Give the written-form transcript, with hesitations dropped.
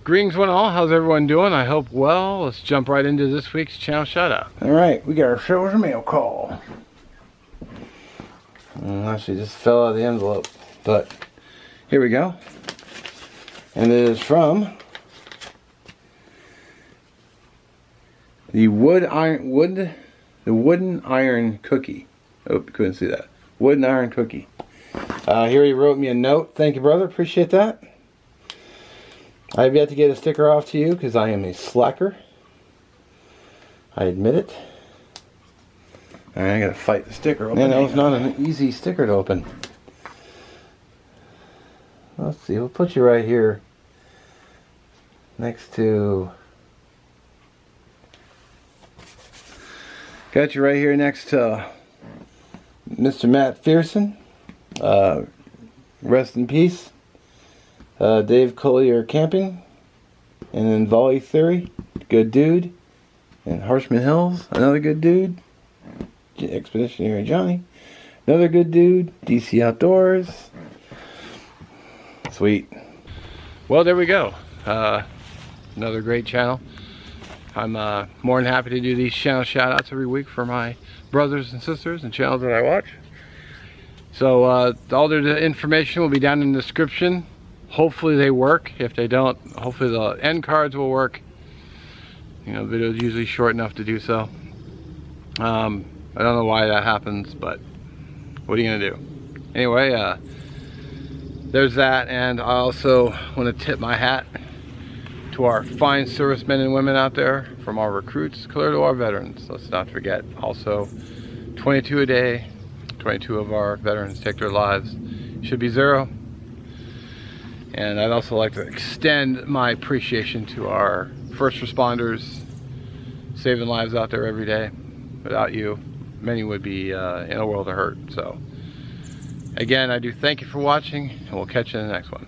Greetings one all, how's everyone doing? I hope well. Let's jump right into this week's channel shout out. Alright, we got ourselves a mail call. Actually just fell out of the envelope, but here we go. And it is from the Wooden Iron Cookie. Oh, couldn't see that. Wooden Iron Cookie. Here he wrote me a note. Thank you, brother. Appreciate that. I have yet to get a sticker off to you because I am a slacker. I admit it. Alright, I gotta fight the sticker open. Man, that was not an easy sticker to open. Let's see, we'll put you right here next to... Got you right here next to Mr. Matt Fearson. Rest in peace. Dave Collier Camping, and then Volley Theory, good dude, and Harshman Hills, another good dude, Expeditionary Johnny, another good dude, DC Outdoors. Sweet. Well, there we go. Another great channel. I'm more than happy to do these channel shout outs every week for my brothers and sisters and channels that I watch. So all the information will be down in the description. Hopefully they work. If they don't, hopefully the end cards will work. You know, the video is usually short enough to do so. I don't know why that happens, but what are you gonna do? Anyway, there's that, and I also want to tip my hat to our fine servicemen and women out there, from our recruits clear to our veterans. Let's not forget, also 22 a day, 22 of our veterans take their lives. Should be 0. And I'd also like to extend my appreciation to our first responders saving lives out there every day. Without you, many would be in a world of hurt. So again, I do thank you for watching, and we'll catch you in the next one.